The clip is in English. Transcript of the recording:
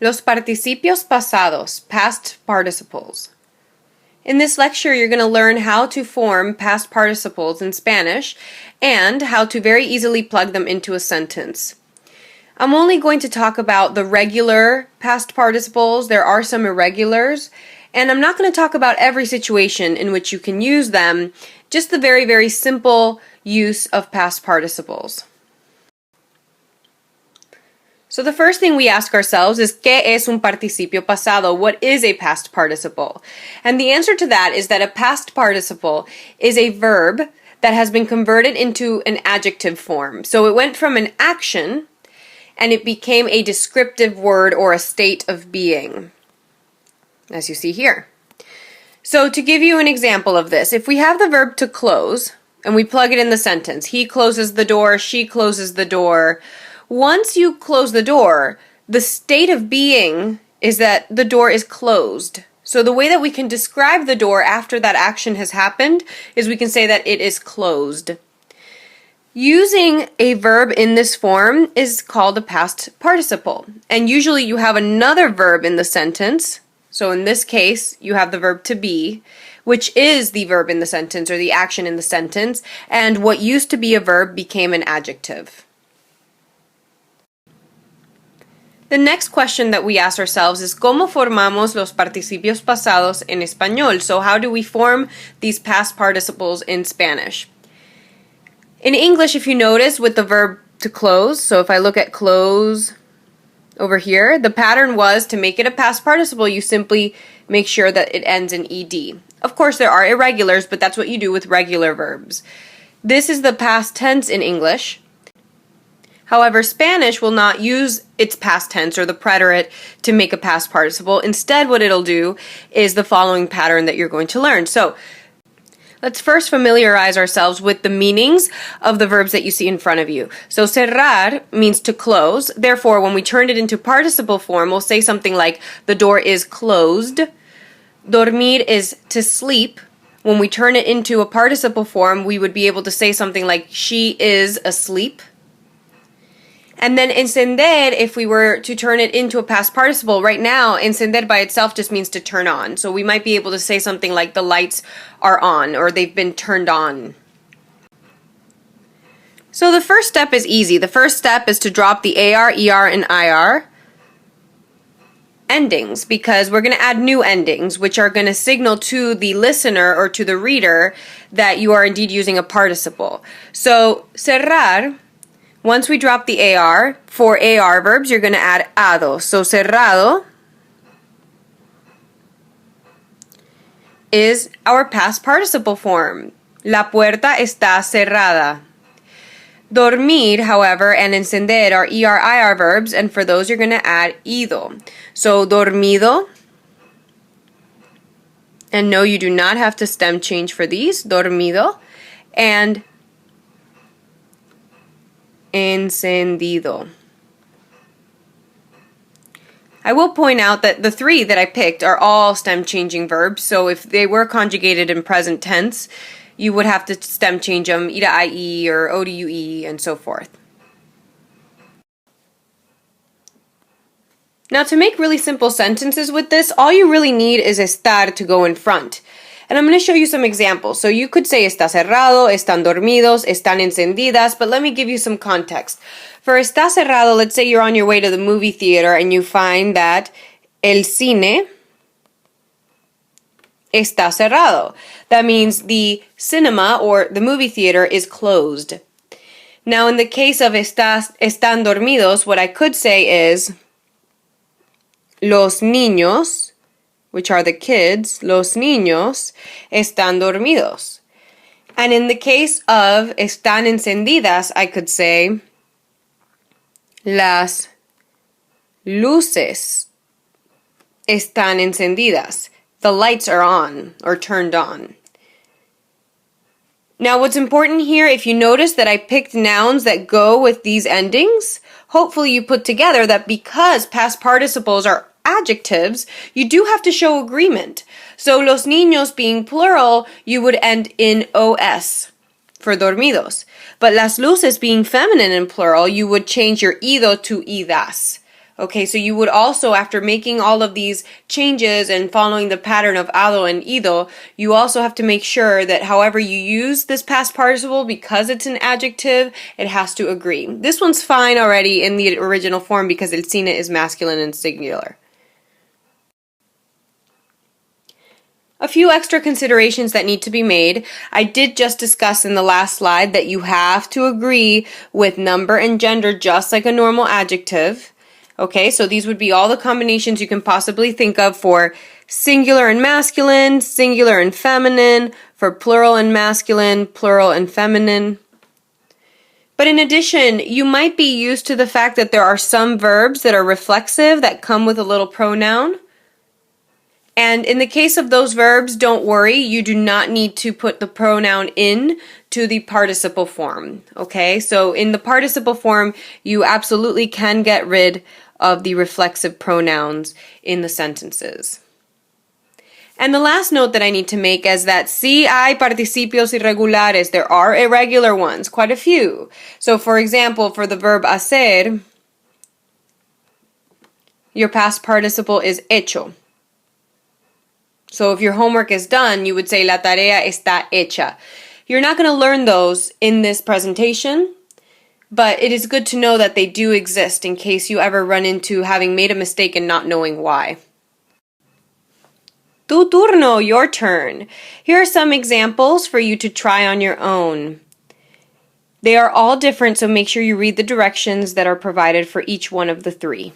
Los participios pasados, past participles. In this lecture, you're going to learn how to form past participles in Spanish and how to very easily plug them into a sentence. I'm only going to talk about the regular past participles. There are some irregulars, and I'm not going to talk about every situation in which you can use them, just the very, very simple use of past participles. So the first thing we ask ourselves is, ¿qué es un participio pasado? What is a past participle? And the answer to that is that a past participle is a verb that has been converted into an adjective form. So it went from an action and it became a descriptive word or a state of being, as you see here. So to give you an example of this, if we have the verb to close and we plug it in the sentence, he closes the door, she closes the door. Once you close the door, the state of being is that the door is closed. So the way that we can describe the door after that action has happened is we can say that it is closed. Using a verb in this form is called a past participle. And usually you have another verb in the sentence. So in this case, you have the verb to be, which is the verb in the sentence or the action in the sentence. And what used to be a verb became an adjective. The next question that we ask ourselves is, ¿cómo formamos los participios pasados en español? So how do we form these past participles in Spanish? In English, if you notice, with the verb to close, so if I look at close over here, the pattern was to make it a past participle, you simply make sure that it ends in ed. Of course, there are irregulars, but that's what you do with regular verbs. This is the past tense in English. However, Spanish will not use its past tense or the preterite to make a past participle. Instead, what it'll do is the following pattern that you're going to learn. So, let's first familiarize ourselves with the meanings of the verbs that you see in front of you. So, cerrar means to close. Therefore, when we turn it into participle form, we'll say something like, the door is closed. Dormir is to sleep. When we turn it into a participle form, we would be able to say something like, she is asleep. And then encender, if we were to turn it into a past participle, right now, encender by itself just means to turn on. So we might be able to say something like the lights are on or they've been turned on. So the first step is easy. The first step is to drop the AR, ER, and IR endings because we're going to add new endings which are going to signal to the listener or to the reader that you are indeed using a participle. So cerrar, once we drop the AR, for AR verbs, you're going to add ado. So, cerrado is our past participle form. La puerta está cerrada. Dormir, however, and encender are ER, IR verbs, and for those, you're going to add ido. So, dormido. And no, you do not have to stem change for these. Dormido. And encendido. I will point out that the three that I picked are all stem changing verbs, so if they were conjugated in present tense, you would have to stem change them ida ie or odue and so forth. Now to make really simple sentences with this, all you really need is estar to go in front. And I'm going to show you some examples. So you could say está cerrado, están dormidos, están encendidas, but let me give you some context. For está cerrado, let's say you're on your way to the movie theater and you find that el cine está cerrado. That means the cinema or the movie theater is closed. Now in the case of están dormidos, what I could say is los niños, which are the kids, los niños, están dormidos. And in the case of están encendidas, I could say las luces están encendidas. The lights are on or turned on. Now what's important here, if you notice that I picked nouns that go with these endings, hopefully you put together that because past participles are adjectives, you do have to show agreement. So los niños being plural, you would end in os for dormidos. But las luces being feminine in plural, you would change your ido to idas. Okay, so you would also, after making all of these changes and following the pattern of ado and ido, you also have to make sure that however you use this past participle, because it's an adjective, it has to agree. This one's fine already in the original form because el cine is masculine and singular. A few extra considerations that need to be made. I did just discuss in the last slide that you have to agree with number and gender just like a normal adjective. Okay, so these would be all the combinations you can possibly think of for singular and masculine, singular and feminine, for plural and masculine, plural and feminine. But in addition, you might be used to the fact that there are some verbs that are reflexive that come with a little pronoun. And in the case of those verbs, don't worry, you do not need to put the pronoun in to the participle form, okay? So in the participle form, you absolutely can get rid of the reflexive pronouns in the sentences. And the last note that I need to make is that sí hay participios irregulares. There are irregular ones, quite a few. So for example, for the verb hacer, your past participle is hecho. So if your homework is done, you would say la tarea está hecha. You're not going to learn those in this presentation, but it is good to know that they do exist in case you ever run into having made a mistake and not knowing why. Tu turno, your turn. Here are some examples for you to try on your own. They are all different, so make sure you read the directions that are provided for each one of the three.